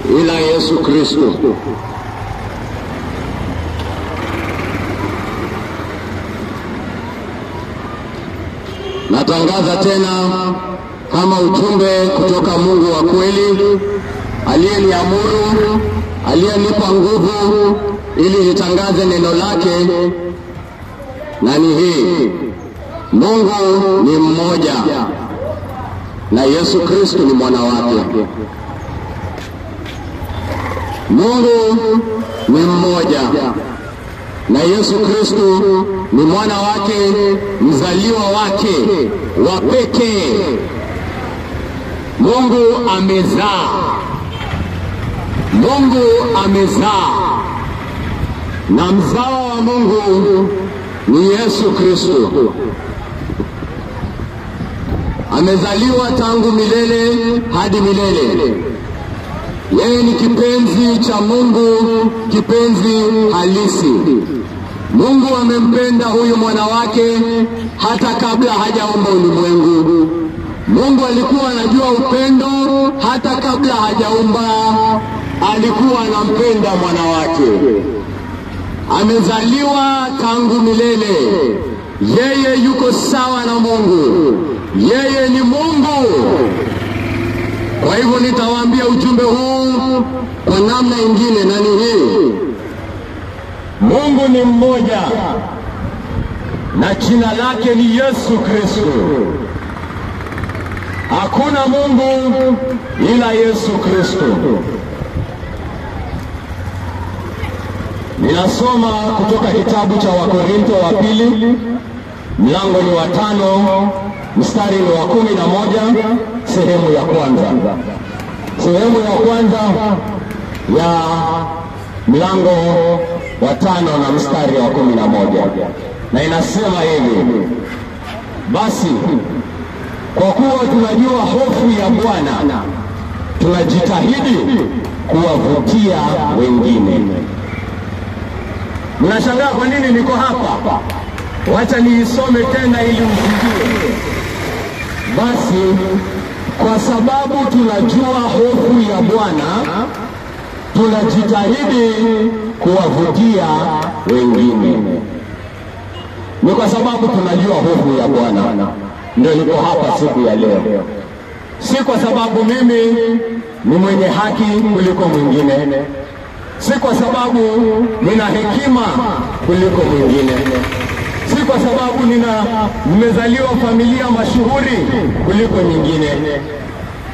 ila Yesu Kristo. Natangaza tena kama ujumbe kutoka Mungu wa kweli aliyeniamuru, aliyenipa nguvu ili nitangaze neno lake, na ni hii: Mungu ni mmoja na Yesu Kristo ni mwana wake. Mungu ni mmoja na Yesu Kristo ni mwana wake, mzaliwa wake wa pekee. Mungu amezaa. Mungu amezaa, na mzao wa Mungu ni Yesu Kristo. Amezaliwa tangu milele hadi milele. Yeye ni kipenzi cha Mungu, kipenzi halisi. Mungu amempenda huyu mwana wake hata kabla hajaumba ulimwengu. Mungu alikuwa anajua upendo hata kabla hajaumba, alikuwa anampenda mwana wake. Amezaliwa tangu milele. Yeye yuko sawa na Mungu. Yeye ni Mungu. Kwa hivyo nitawaambia ujumbe huu kwa namna nyingine, na ni hii: Mungu ni mmoja na jina lake ni Yesu Kristo. Hakuna Mungu ila Yesu Kristo. Ninasoma kutoka kitabu cha Wakorintho wa pili, mlango ni wa 5, mstari ni wa 11, sehemu ya kwanza. Sehemu ya kwanza ya mlango wa 5 na mstari wa 11. Na inasema hivi: basi kwa kuwa tunajua hofu ya Bwana, tunajitahidi kuwavutia wengine. Mnashangaa kwa nini niko hapa? Wacha niisome tena ili usikie. Basi kwa sababu tunajua hofu ya Bwana, tunajitahidi kuwavutia wengine. Ni kwa sababu tunajua hofu ya Bwana ndio niko hapa siku ya leo. Si kwa sababu mimi ni mwenye haki kuliko mwingine. Si kwa sababu nina hekima kuliko mwingine. Si kwa sababu nimezaliwa familia mashuhuri kuliko nyingine.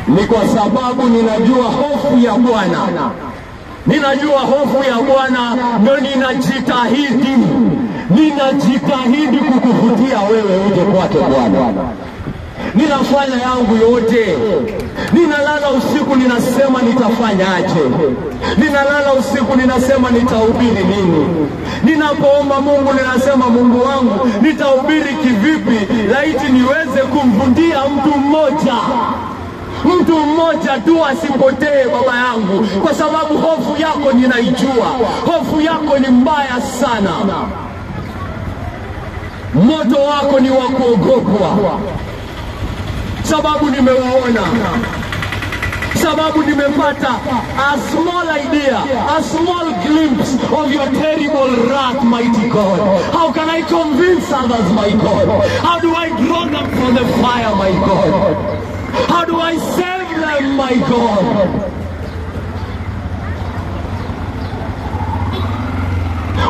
Ni kwa sababu ninajua hofu ya Bwana. Ninajua hofu ya Bwana ndio ninajitahidi kukuvutia wewe uje kwake Bwana. Ninafanya yangu yote. Ninalala usiku ninasema nitafanyaje. Ninalala usiku ninasema nitahubiri nini. Ninapoomba Mungu ninasema, Mungu wangu, nitahubiri kivipi laiti niweze kumvutia mtu mmoja. Mtu mmoja tu asipotee, Baba yangu, kwa sababu hofu yako ninaijua. Hofu yako ni mbaya sana. Moto wako ni wa kuogopwa. Sababu nimeuona. Sababu nimepata a small idea, a small glimpse of your terrible wrath, mighty God. How can I convince others, my God? How do I draw them from the fire, my God? How do I save them, my God?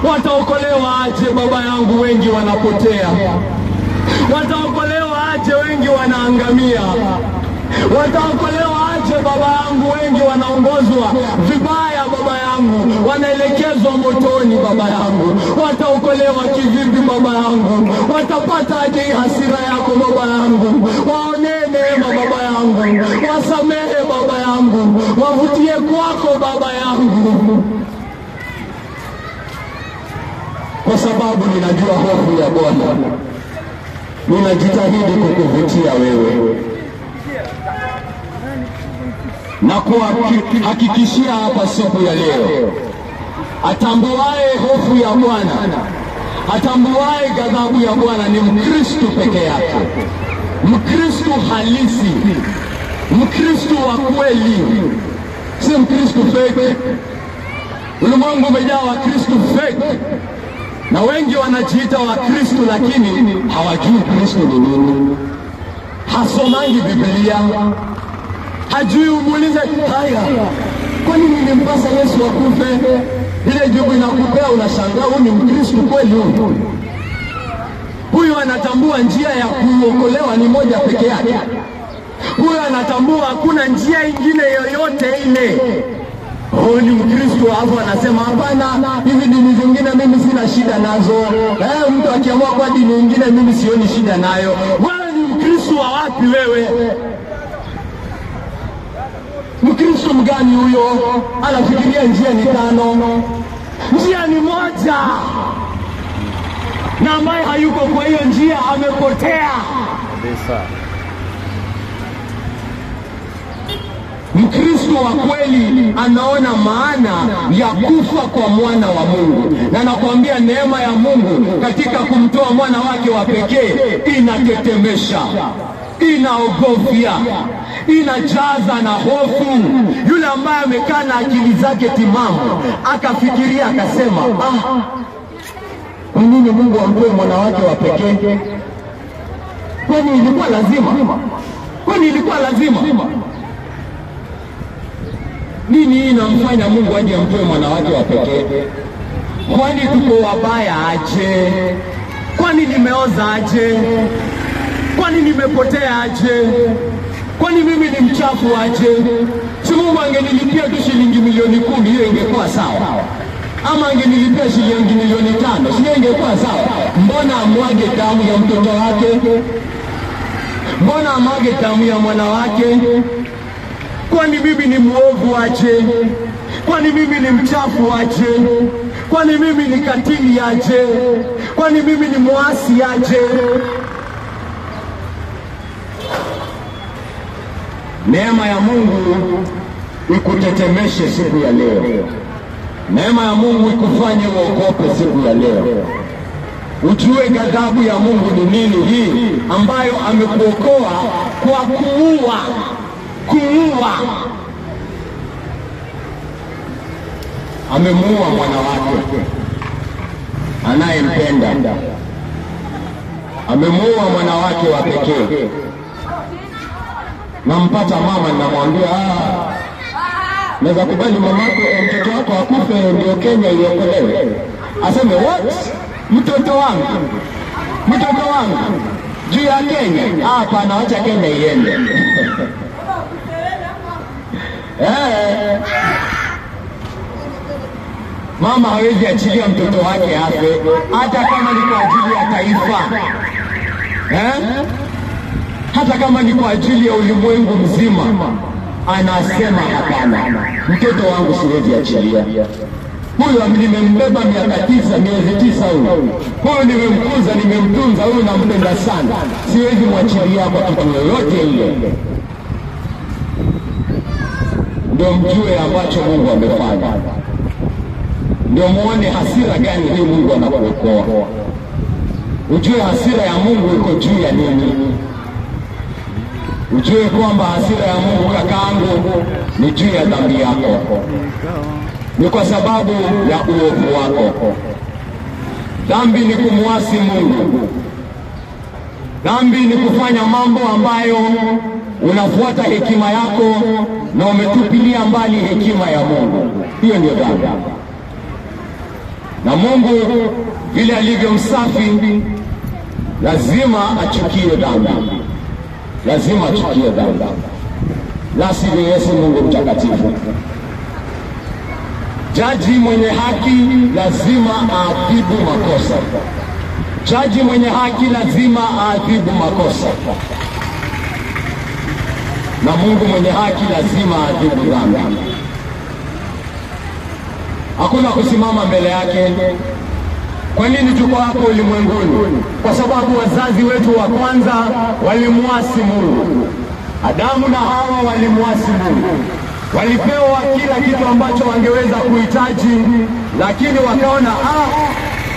Wataokolewa aje, Baba yangu? Wengi wanapotea. Wataokolewa aje? Wengi wanaangamia. Wataokolewa aje, Baba yangu? Wengi wanaongozwa vibaya, Baba yangu, wanaelekezwa motoni, Baba yangu. Wataokolewa kivipi, Baba yangu? Watapata aje hasira yako, Baba yangu? Waonee neema, Baba yangu. Wasamehe, Baba yangu. Wavutie kwako, Baba yangu. Kwa sababu ninajua hofu ya Bwana, ninajitahidi kukuvutia wewe. Na kuhakikishia hapa siku ya leo, atambuaye hofu ya Bwana, atambuaye ghadhabu ya Bwana ni Mkristo peke yake. Mkristo halisi, Mkristo wa kweli, si Mkristo fake. Ulimwengu umejaa Wakristo fake, na wengi wanajiita Wakristo lakini hawajui Kristo ni nini. Hasomangi Biblia, hajui. Umuulize, haya, kwa nini nilimpasa Yesu akufe? Ile jibu inakupea, unashangaa, huyu ni Mkristo kweli huyu? Huyu anatambua njia ya kuokolewa ni moja peke yake. Huyu anatambua hakuna njia nyingine yoyote ile. Huyu ni Mkristo. Hapo anasema hapana, hivi dini zingine mimi sina shida nazo. Mtu akiamua kwa dini nyingine mimi sioni shida nayo. Wewe ni Mkristo wa wapi wewe? Mkristo mgani huyo? Anafikiria njia ni 5. Njia ni moja, na ambaye hayuko kwa hiyo njia amepotea. Mkristo wa kweli anaona maana ya kufa kwa mwana wa Mungu, na nakwambia neema ya Mungu katika kumtoa mwana wake wa pekee inatetemesha, inaogofya, inajaza na hofu. Yule ambaye amekaa na akili zake timamu akafikiria akasema, kwa nini Mungu amtoe mwana wake wa pekee? Kwani ilikuwa lazima? Kwani ilikuwa lazima? Nini inamfanya Mungu aje amtoe mwana wake wa pekee? Kwani tuko wabaya aje? Kwani nimeoza aje? Kwani nimepotea aje? Kwani mimi ni mchafu aje? Si Mungu angenilipia tu shilingi milioni 10, hiyo ingekuwa sawa? Ama angenilipia shilingi milioni 5, hiyo ingekuwa sawa? Mbona amwage damu ya mtoto wake? Mbona amwage damu ya mwana wake? Kwani mimi ni muovu aje? Kwani mimi ni mchafu aje? Kwani mimi ni katili aje? Kwani mimi ni muasi aje? Neema ya Mungu ikutetemeshe siku ya leo. Neema ya Mungu ikufanye uogope siku ya leo. Ujue ghadhabu ya Mungu ni nini hii ambayo amekuokoa kwa kuua. Amemuua mwana wake anayempenda. Amemuua mwana wake wa pekee. Nampata mama namwambia, naweza kubali mamako mtoto wako akufe ndio Kenya iokolewe? Aseme what? Mtoto wangu juu ya Kenya? Hapana, acha Kenya iende. Mama hawezi achilia mtoto wake afe, hata kama ni kwa ajili ya taifa. Hata kama ni kwa ajili ya ulimwengu mzima, anasema hapana, mtoto wangu siwezi achilia. Huyu nimembeba miaka 9, miezi 9 huyu nimemkuza, nimemtunza, huyu nampenda sana, siwezi mwachilia kwa kitu yoyote ile. Ndio mjue ambacho Mungu amefanya. Ndio muone hasira gani hii Mungu anakuokoa. Ujue hasira ya Mungu iko juu ya nini. Ujue kwamba hasira ya Mungu kakaangu ni juu ya dhambi yako. Ni kwa sababu ya uovu wako. Dhambi ni kumwasi Mungu. Dhambi ni kufanya mambo ambayo unafuata hekima yako na umetupilia mbali hekima ya Mungu. Hiyo ndio dhambi. Na Mungu vile alivyo msafi, lazima achukie dhambi. Lazima achukie dhambi. La sivyo Yesu Mungu mtakatifu. Jaji mwenye haki lazima aadhibu makosa. Jaji mwenye haki lazima aadhibu makosa. Na Mungu mwenye haki lazima aadhibu dhambi. Hakuna kusimama mbele yake. Kwa nini tuko hapo ulimwenguni? Kwa sababu wazazi wetu wa kwanza walimuasi Mungu. Adamu na Hawa walimuasi Mungu. Walipewa kila kitu ambacho wangeweza kuhitaji, lakini wakaona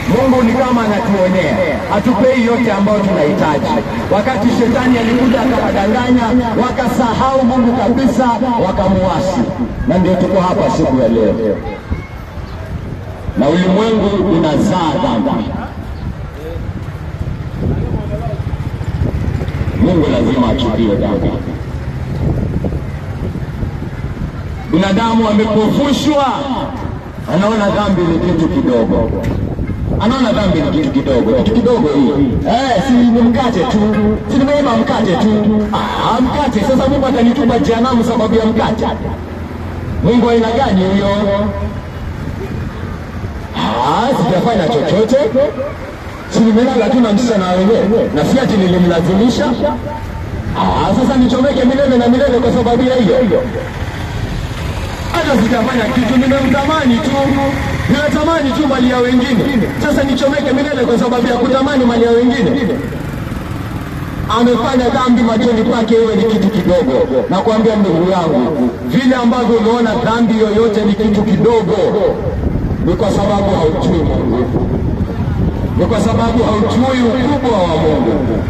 Mungu ni kama anatuonea, hatupei yote ambayo tunahitaji. Wakati shetani alikuja akawadanganya, wakasahau Mungu kabisa, wakamuasi. Na ndio tuko hapa siku ya leo. Na ulimwengu unazaa dhambi. Mungu lazima achukie dhambi. Binadamu amepofushwa, anaona dhambi ni kitu kidogo. Anaona dhambi ni kitu kidogo. Kitu kidogo hii. Si ni mkate tu. Si nimeima mkate tu. Mkate. Sasa Mungu atanitupa jehanamu sababu ya mkate. Mungu aina gani huyo? Sijafanya chochote. Si nimelala tu na msichana wenyewe. Na si ati nilimlazimisha. Sasa nichomeke milele na milele kwa sababu ya hiyo. Hata sijafanya kitu, nimemtamani tu. Ninatamani tu mali ya wengine. Sasa nichomeke milele kwa sababu ya kutamani mali ya wengine. Amefanya dhambi machoni pake iwe ni kitu kidogo. Na kuambia ndugu yangu, vile ambavyo unaona dhambi yoyote ni kitu kidogo, ni kwa sababu haujui Mungu. Ni kwa sababu haujui ukubwa wa Mungu.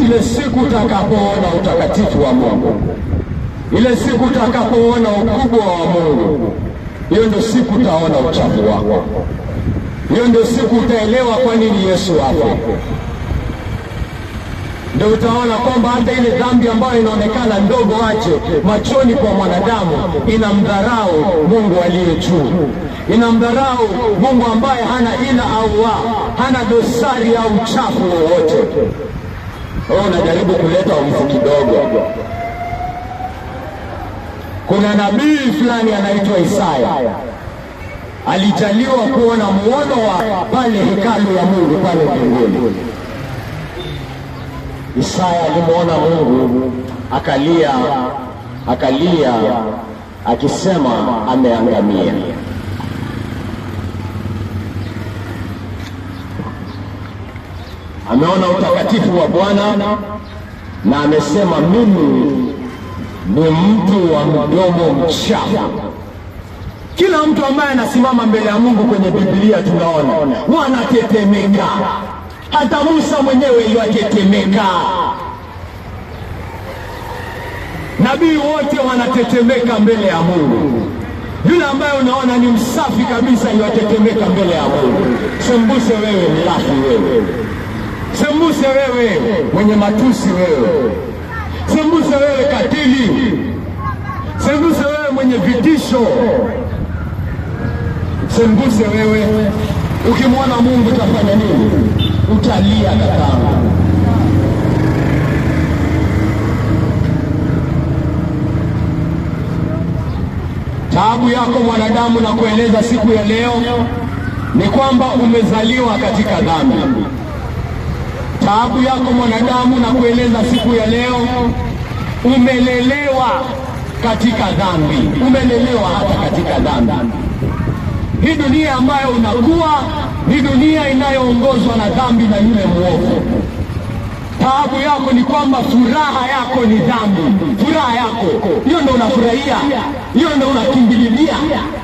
Ile siku utakapoona utakatifu wa Mungu, ile siku utakapoona ukubwa wa Mungu, hiyo ndio siku utaona uchafu wako. Hiyo ndio siku utaelewa kwa nini Yesu afa. Ndio utaona kwamba hata ile dhambi ambayo inaonekana ndogo aje machoni kwa mwanadamu inamdharau Mungu aliye juu. Inamdharau Mungu ambaye hana ila au hana dosari au uchafu wowote. Unajaribu kuleta umfu kidogo. Kuna nabii fulani anaitwa Isaya. Alijaliwa kuona muono wa pale hekalu ya Mungu pale mbinguni. Isaya alimuona Mungu, akalia akisema ameangamia. Ameona utakatifu wa Bwana na amesema mimi ni mtu wa mdomo mchafu. Kila mtu ambaye anasimama mbele ya Mungu kwenye Biblia tunaona wanatetemeka. Hata Musa mwenyewe yuatetemeka. Nabii wote wanatetemeka mbele ya Mungu. Yule ambaye unaona ni msafi kabisa yuatetemeka mbele ya Mungu. Sembuse wewe mlafi wewe. Sembuse wewe mwenye matusi wewe. Sembuse wewe katili. Sembuse wewe mwenye vitisho. Sembuse wewe. Ukimwona Mungu utafanya nini? Utalia kakangu. Taabu yako mwanadamu na kueleza siku ya leo ni kwamba umezaliwa katika dhambi. Taabu yako mwanadamu na kueleza siku ya leo umelelewa katika dhambi. Umelelewa hata katika dhambi. Hii dunia ambayo unakuwa ni dunia inayoongozwa na dhambi na yule mwovu. Taabu yako ni kwamba furaha yako ni dhambi. Furaha yako, hiyo ndio unafurahia, hiyo ndio unakimbilia,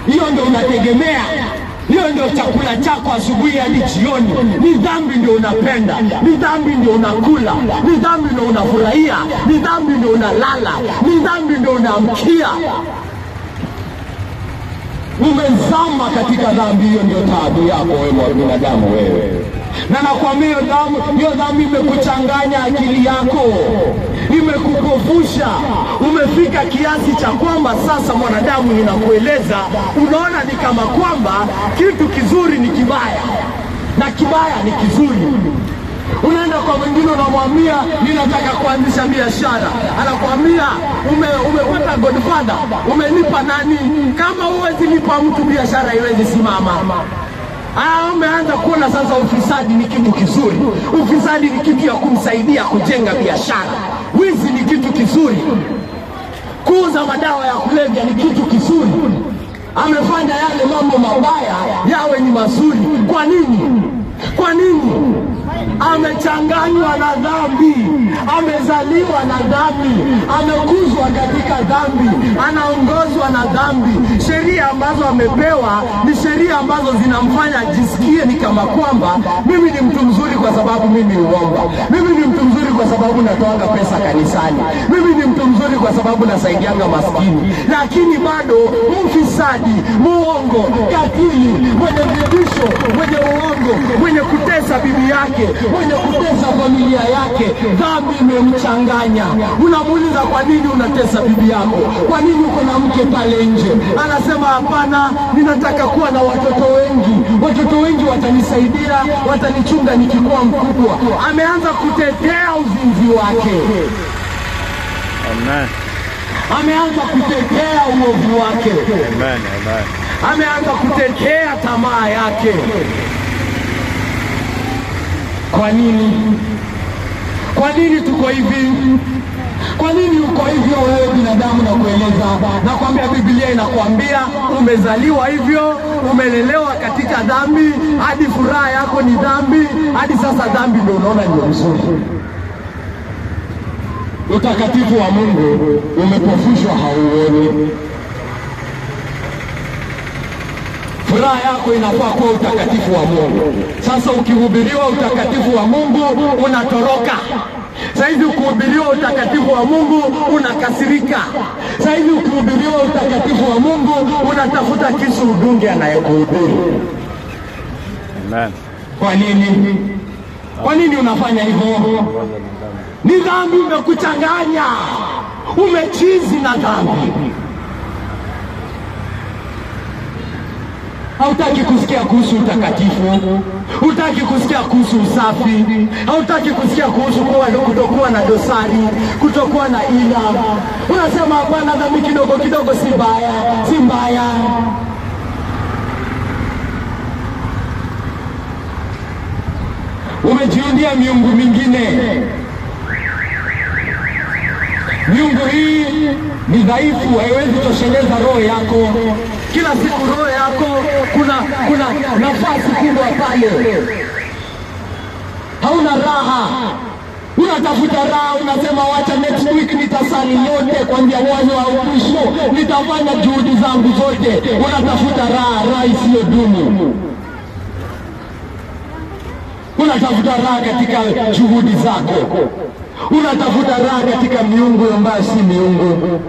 hiyo ndio unategemea, hiyo ndio chakula chako asubuhi hadi jioni. Ni dhambi ndio unapenda, ni dhambi ndio unakula, ni dhambi ndio unafurahia, ni dhambi ndio unalala, ni dhambi ndio unaamkia. Umezama katika dhambi, hiyo ndio taabu yako wewe binadamu wewe. Na nakwambia hiyo dhambi imekuchanganya akili yako, imekupofusha. Umefika kiasi cha kwamba sasa mwanadamu ninakueleza, unaona ni kama kwamba kitu kizuri ni kibaya na kibaya ni kizuri. Unaenda kwa mwingine unamwambia ninataka kuanzisha biashara, anakuambia umepata godfather, umenipa nani? Kama huwezi nipa mtu biashara haiwezi simama. Umeanza kuona sasa ufisadi ni kitu kizuri. Ufisadi ni kitu ya kumsaidia kujenga biashara. Wizi ni kitu kizuri. Kuuza madawa ya kulevya ni kitu kizuri. Amefanya yale mambo mabaya yawe ni mazuri. Kwa nini? Kwa nini? amechanganywa na dhambi, amezaliwa na dhambi, amekuzwa katika dhambi, anaongozwa na dhambi. Sheria ambazo amepewa ni sheria ambazo zinamfanya ajisikie ni kama kwamba mimi ni mtu mzuri kwa sababu mimi huomba, mimi ni mtu mzuri kwa sababu natoanga pesa kanisani, mimi ni mtu mzuri kwa sababu nasaidianga maskini. Lakini bado mfisadi, muongo, katili, mwenye vitisho, mwenye uongo, mwenye kutesa bibi yake, mwenye kutesa familia yake, dhambi imemchanganya. Unamuuliza, kwa nini unatesa bibi yako? Kwa nini uko na mke pale nje? Anasema hapana, ninataka kuwa na watoto wengi. Watoto wengi watanisaidia, watanichunga nikikuwa mkubwa. Ameanza kutetea uzinzi wake. Amen. Ameanza kutetea uovu wake. Amen. Amen. Ameanza kutetea tamaa yake. Kwa nini? Kwa nini tuko hivi? Kwa nini uko hivyo wewe binadamu? Na kueleza, na kuambia Biblia inakuambia umezaliwa hivyo, umelelewa katika dhambi, hadi furaha yako ni dhambi, hadi sasa dhambi ndio unaona ndio mzuri. Utakatifu wa Mungu umepofushwa, hauoni. Furaha yako inafaa kuwa utakatifu wa Mungu. Sasa ukihubiriwa utakatifu wa Mungu unatoroka. Saizi ukihubiriwa utakatifu wa Mungu unakasirika. Saizi ukihubiriwa utakatifu wa Mungu unatafuta kisu udunge anayekuhubiri. Amen. Kwa nini? Kwa nini unafanya hivyo? Ni dhambi imekuchanganya. Umechizi na dhambi. Hautaki kusikia kuhusu utakatifu, hutaki kusikia kuhusu usafi, hautaki kusikia kuhusu kutokuwa na dosari, kutokuwa na ila. Unasema hapana, dhambi kidogo kidogo si mbaya, si mbaya. Umejiundia miungu mingine. Miungu hii ni dhaifu, haiwezi tosheleza roho yako. Kila siku roho yako kuna nafasi kubwa pale. Hauna raha. Unatafuta raha, unasema wacha next week nitasali yote kuanzia mwanzo wa mwisho, nitafanya juhudi zangu zote. Unatafuta raha isiyodumu. Unatafuta raha katika juhudi zako. Unatafuta raha katika miungu ambayo si miungu.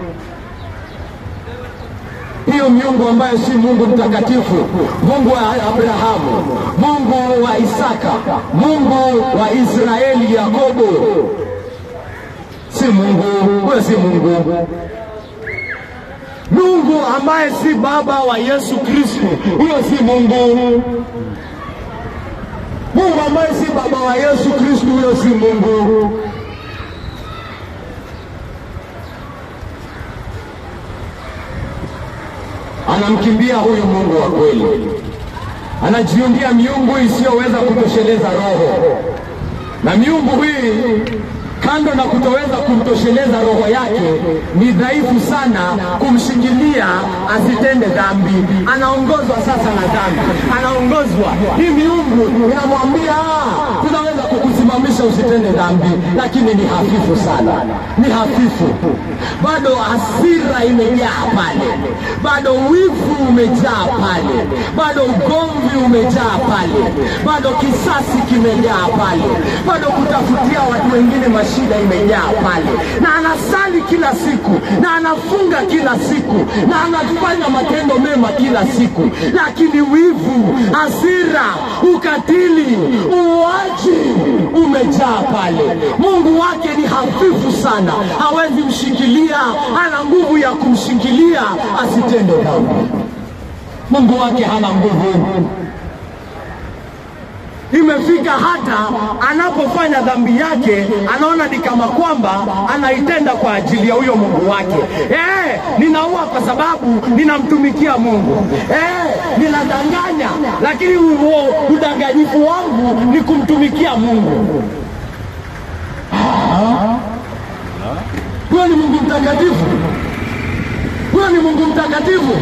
Hiyo miungu ambayo si Mungu mtakatifu, Mungu wa Abrahamu, Mungu wa Isaka, Mungu wa Israeli, Yakobo, si Mungu. Huyo si Mungu. Mungu ambaye si baba wa Yesu Kristo, huyo si Mungu. Mungu ambaye si baba wa Yesu Kristo, huyo si Mungu. Anamkimbia huyu Mungu wa kweli. Anajiundia miungu isiyoweza kutosheleza roho. Na miungu hii, kando na kutoweza kumtosheleza roho yake, ni dhaifu sana kumshingilia asitende dhambi. Anaongozwa sasa na dhambi. Anaongozwa. Hii miungu inamwambia tunaweza kukusimamisha usitende dhambi, lakini ni hafifu sana. Ni hafifu. Bado hasira imejaa pale. Bado wivu umejaa pale. Bado ugomvi umejaa pale. Bado kisasi kimejaa pale. Bado kutafutia watu wengine shida imejaa pale. Na anasali kila siku, na anafunga kila siku, na anafanya matendo mema kila siku, lakini wivu, hasira, ukatili, uaji umejaa pale. Mungu wake ni hafifu sana, hawezi mshikilia. Hana nguvu ya kumshikilia asitende dhambi. Mungu wake hana nguvu. Imefika hata anapofanya dhambi yake anaona ni kama kwamba anaitenda kwa ajili ya huyo Mungu wake. Ninaua kwa sababu ninamtumikia Mungu. Ninadanganya, lakini udanganyifu wangu ni kumtumikia Mungu. Huyo ni Mungu mtakatifu. Huyo ni Mungu mtakatifu.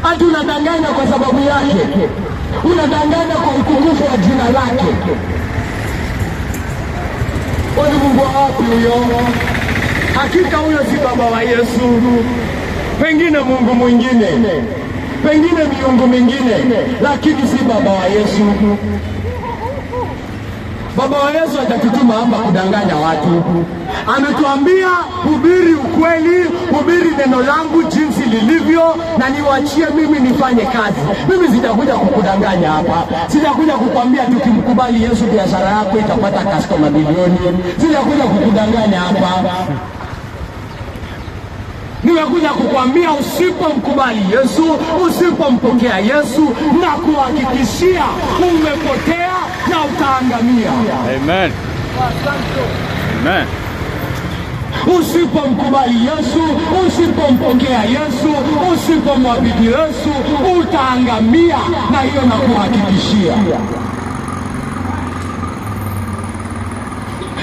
Hata unadanganya kwa sababu yake. Unadanganya kwa utukufu wa jina lake. Kwani Mungu wapi huyo? Hakika huyo si baba wa Yesu. Pengine Mungu mwingine, pengine miungu mingine, lakini si baba wa Yesu. Baba wa Yesu hatatutuma hapa kudanganya watu. Ametuambia hubiri ukweli, hubiri neno langu jinsi lilivyo, na niwaachie mimi nifanye kazi. Mimi sitakuja kukudanganya hapa. Sitakuja kukwambia tukimkubali Yesu biashara yako itapata customer milioni. Sitakuja kukudanganya hapa. Nimekuja kukwambia usipomkubali Yesu, usipompokea Yesu, na kuhakikishia umepotea na utaangamia. Amen. Amen. Usipomkubali Yesu, usipompokea Yesu, usipomwabudu Yesu, utaangamia, na hiyo na kuhakikishia.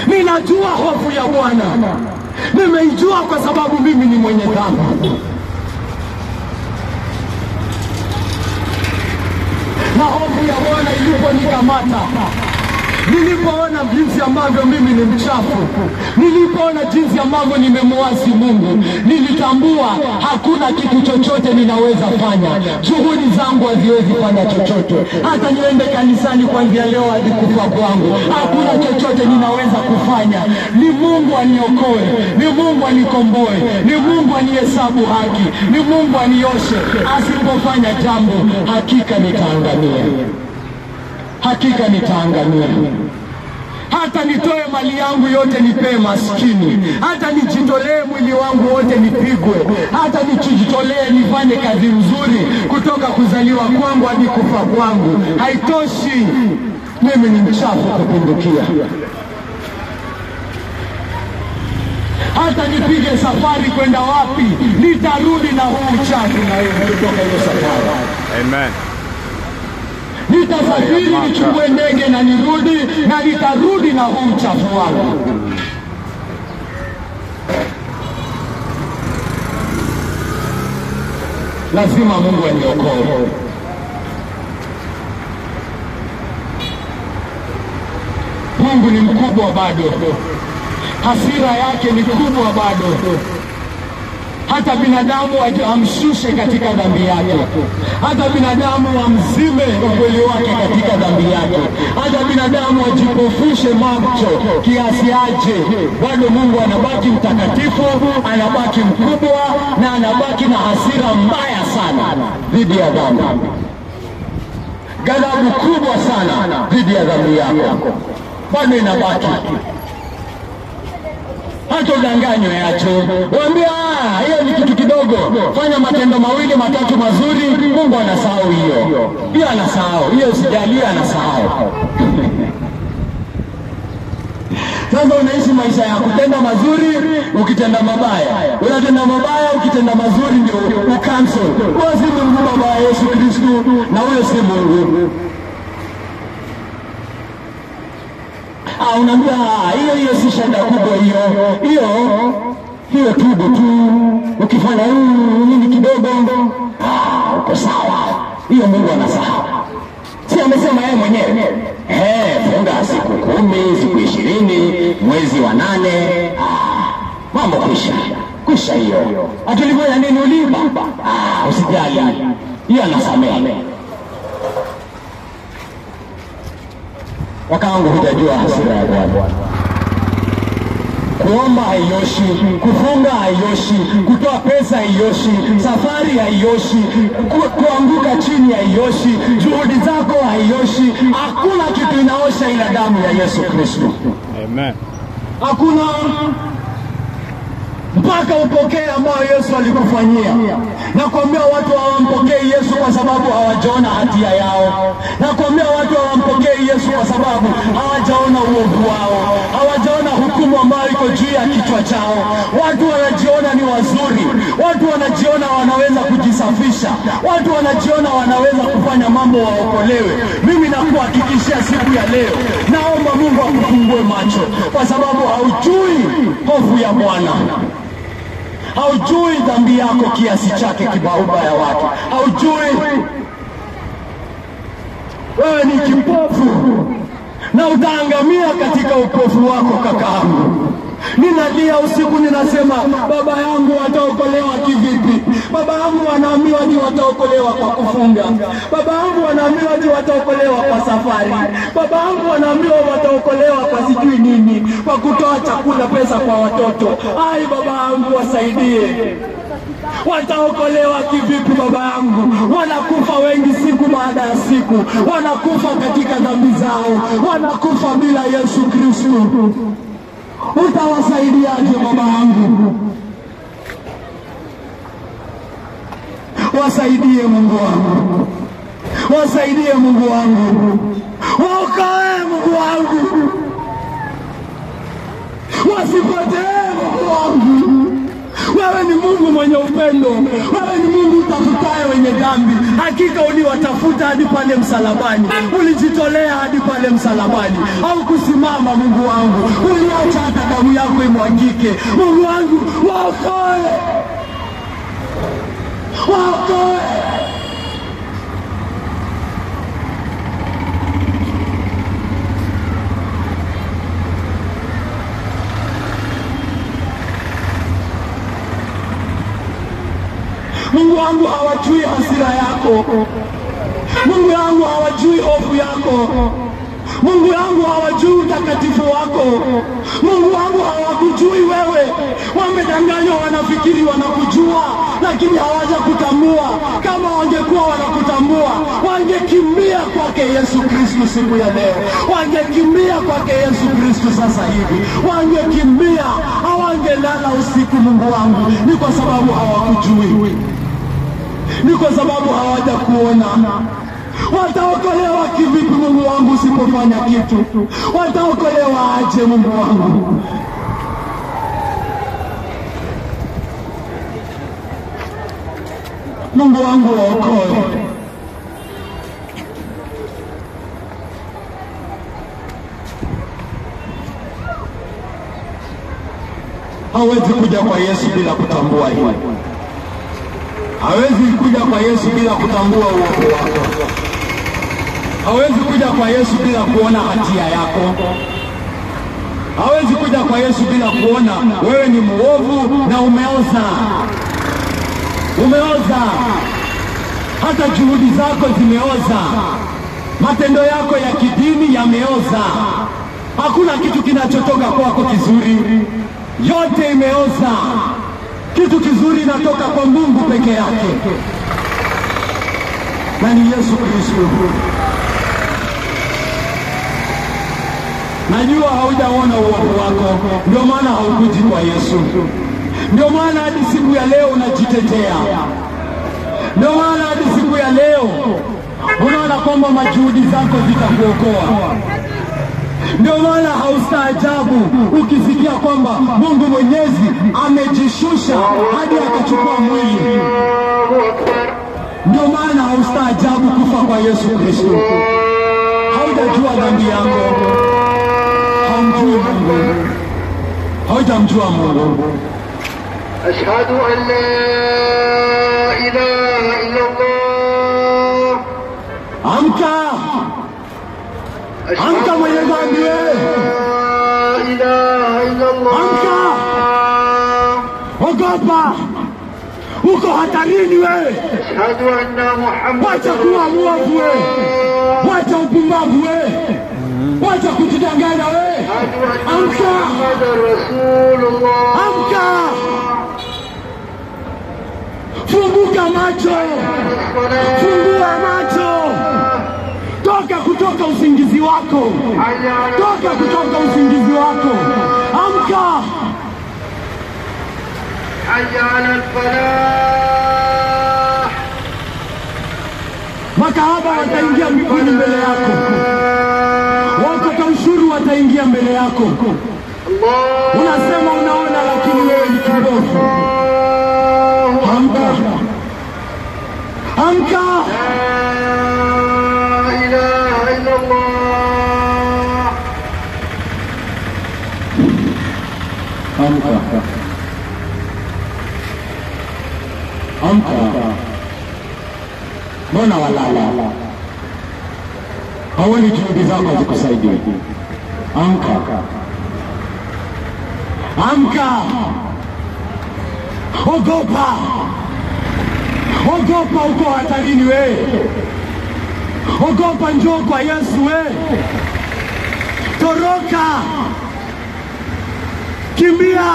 Ninajua hofu ya Bwana. Nimeijua kwa sababu mimi ni mwenye dhambi. Na hofu ya Bwana iliponikamata, nilipoona jinsi ambavyo mimi ni mchafu, nilipoona jinsi ambavyo nimemwasi Mungu, nilitambua hakuna kitu chochote ninaweza fanya. Juhudi zangu haziwezi fanya chochote. Hata niende kanisani kuanzia leo hadi kufa kwangu, hakuna chochote ninaweza kufanya. Ni Mungu aniokoe, ni Mungu anikomboe, ni Mungu anihesabu haki, ni Mungu anioshe. Asipofanya jambo, hakika nitaangamia. Hakika nitaangamia. Hata nitoe mali yangu yote nipewe maskini, hata nijitolee mwili wangu wote nipigwe, hata nijitolee nifanye kazi nzuri kutoka kuzaliwa kwangu hadi kufa kwangu, haitoshi. Mimi ni mchafu kupindukia. Hata nipige safari kwenda wapi, nitarudi na huu uchafu na kutoka hiyo safari. Amen. Nitasafiri, nichukue ndege na nirudi, na nitarudi na huu uchafu wangu. Lazima Mungu aniokoe. Mungu ni mkubwa bado. Hasira yake ni kubwa bado. Hata binadamu amshushe katika dhambi yake. Hata binadamu amzime ukweli wake katika dhambi yake. Hata binadamu ajipofushe macho kiasi aje, bado Mungu anabaki mtakatifu, anabaki mkubwa, na anabaki na hasira mbaya sana dhidi ya dhambi. Ghadhabu kubwa sana dhidi ya dhambi yako bado inabaki. Hata udanganywe yacho. Waambia hiyo ni kitu kidogo. Fanya matendo mawili matatu mazuri, Mungu anasahau hiyo. Hiyo anasahau. Hiyo usijalie anasahau. Sasa unaishi maisha ya kutenda mazuri, ukitenda mabaya. Unatenda mabaya, ukitenda mazuri ndio ucancel. Kwa si Mungu Baba wa Yesu Kristo, na huyo si Mungu. Unaambia hiyo si shida kubwa hiyo tubu tu, ukifanya nini kidogo uko sawa. Hiyo Mungu anasahau. Si amesema yeye mwenyewe funga siku 10, siku 20, mwezi wa 8, mambo kwisha hiyo. Atulifanya nini ulipa? Usijali, hiyo anasamehe. Wakaangu hutajua hasira ya Bwana. Kuomba haioshi, kufunga haioshi, kutoa pesa haioshi, safari haioshi, kuanguka chini haioshi, juhudi zako haioshi. Hakuna kitu inaosha ila damu ya Yesu Kristo. Amen. Hakuna, mpaka upokee ambao Yesu alikufanyia. Nakwambia watu hawampokei Yesu kwa sababu hawajaona hatia yao. Nakwambia watu hawampokei Yesu kwa sababu hawajaona uovu wao, hawajaona hukumu ambayo iko juu ya kichwa chao. Watu wanajiona ni wazuri, watu wanajiona wanaweza kujisafisha, watu wanajiona wanaweza kufanya mambo waokolewe. Mimi nakuhakikishia siku ya leo, naomba Mungu akufungue macho, kwa sababu haujui hofu ya Bwana. Haujui dhambi yako kiasi chake ubaya wake. Haujui wewe ni kipofu. na utaangamia katika upofu wako kakaangu. Ninalia usiku ninasema, baba yangu wataokolewa kivipi? Baba yangu wanaambiwa ni wataokolewa kwa kufunga. Baba yangu wanaambiwa ni wataokolewa kwa safari. Baba yangu wanaambiwa wataokolewa kwa sijui nini, kwa kutoa chakula, pesa kwa watoto. Ai baba yangu wasaidie. Wataokolewa kivipi baba yangu? Wanakufa wengi siku baada ya siku. Wanakufa katika dhambi zao. Wanakufa bila Yesu Kristo. Utawasaidiaje baba yangu? Wasaidie Mungu wangu. Wasaidie Mungu wangu. Waokoe Mungu wangu. Wasipotee Mungu wangu. Wewe ni Mungu mwenye upendo. Wewe ni Mungu utafutaye wenye dhambi. Hakika uliwatafuta hadi pale msalabani. Ulijitolea hadi pale msalabani. Au kusimama Mungu wangu. Uliacha hata damu yako imwagike. Mungu wangu, waokoe. Waokoe. Mungu wangu hawajui hasira yako. Mungu wangu hawajui hofu yako. Mungu wangu hawajui utakatifu wako. Mungu wangu hawakujui wewe. Wamedanganywa, wanafikiri wanakujua, lakini hawajakutambua. Kama wangekuwa wanakutambua, wangekimbia kwake Yesu Kristo siku ya leo. Wangekimbia kwake Yesu Kristo sasa hivi. Wangekimbia, hawangelala usiku Mungu wangu. Ni kwa sababu hawakujui. Ni kwa sababu hawajakuona. Wataokolewa kivipi Mungu wangu usipofanya kitu? Wataokolewa aje Mungu wangu? Mungu wangu waokoe. Hawezi kuja kwa Yesu bila kutambua hili. Hawezi kuja kwa Yesu bila kutambua uovu wako. Hawezi kuja kwa Yesu bila kuona hatia yako. Hawezi kuja kwa Yesu bila kuona wewe ni muovu na umeoza. Umeoza. Hata juhudi zako zimeoza. Matendo yako ya kidini yameoza. Hakuna kitu kinachotoka kwako kizuri. Yote imeoza. Kitu kizuri inatoka kwa Mungu peke yake. Na ni Yesu Kristo. Najua haujaona uovu wako, ndio maana haukuji kwa Yesu. Ndio maana hadi siku ya leo unajitetea. Ndio maana hadi siku ya leo unaona kwamba majuhudi zako zitakuokoa. Ndio maana haustaajabu ukisikia kwamba Mungu Mwenyezi amejishusha hadi akachukua mwili. Ndio maana haustaajabu kufa kwa Yesu Kristo. Haujajua dhambi yako. Haumjui Mungu. Haujamjua Mungu. Ashhadu an la ilaha illa Allah. Amka. Amka mwenye dhambi wewe. La ilaha illa Allah. Amka. Ogopa. Uko hatarini wewe. Ashhadu anna Muhammad. Wacha kuwa mwovu wewe. Wacha upumbavu wewe. Wacha kujidanganya wewe. Amka. Amka. Funguka macho. Fungua macho. Toka kutoka usingizi wako. Toka kutoka usingizi wako. Amka. Hayya ala al-falah. Makahaba wataingia mbinguni mbele yako. Wakata ushuru wataingia mbele yako. Unasema unaona lakini wewe ni kipofu. Amka. Amka. La ilaha illa Allah. Amka. Amka. Mbona walala? hauoni juhudi zako zikusaidie. Amka, amka, ogopa, ogopa, uko hatarini wewe. Ogopa, njoo kwa Yesu wewe. Toroka, kimbia.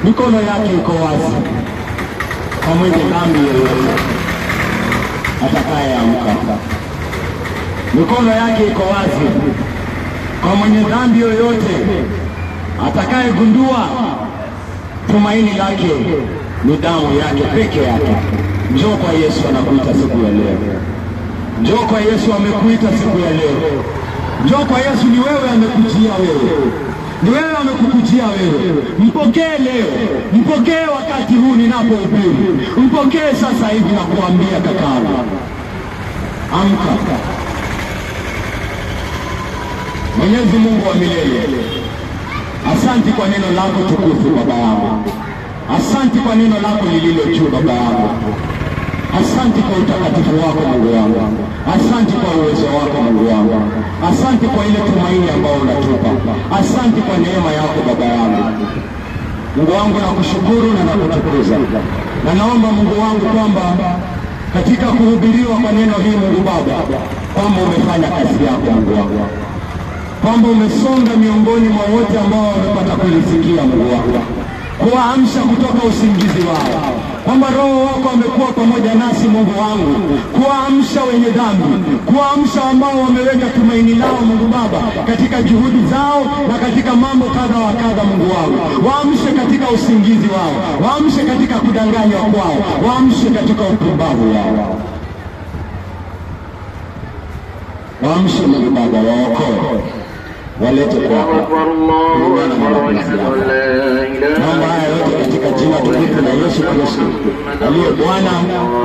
Mikono yake iko wazi kwa mwenye dhambi yoyote atakayeamka. Mikono yake iko wazi kwa mwenye dhambi yoyote atakayegundua tumaini lake ni damu yake peke yake. Njoo kwa Yesu, anakuita siku ya leo. Njoo kwa Yesu, amekuita siku ya leo. Njoo kwa Yesu, ni wewe amekujia wewe. Ni wewe amekukujia wewe. Mpokee leo. Mpokee wakati huu ninapohubiri. Mpokee sasa hivi na kuambia kakala. Amka. Mwenyezi Mungu wa milele, asante kwa neno lako tukufu Baba yangu. Asante kwa neno lako lililo juu Baba yangu. Asante kwa utakatifu wako Mungu wangu. Asante kwa uwezo wako Mungu wangu. Asante kwa ile tumaini ambao unatupa. Asante kwa neema yako Baba yangu. Mungu wangu, nakushukuru na nakutukuza. Na naomba Mungu wangu kwamba katika kuhubiriwa kwa neno hili Mungu Baba, kwamba umefanya kazi yako Mungu wangu. Kwamba umesonga miongoni mwa wote ambao wamepata kulisikia Mungu wangu. Kuwaamsha kutoka usingizi wao. Kwamba Roho wako amekuwa pamoja nasi Mungu wangu. Kuwaamsha wenye dhambi. Kuwaamsha ambao wameweka tumaini lao Mungu Baba katika juhudi zao na katika mambo kadha wa kadha Mungu wangu. Waamshe katika usingizi wao. Waamshe katika kudanganywa kwao. Waamshe katika upumbavu wao. Waamshe Mungu Baba, waokoe. Walete kwako. Naomba haya yote katika jina tukufu la Yesu Kristo aliye Bwana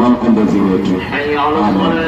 na mkombozi wetu. Amen.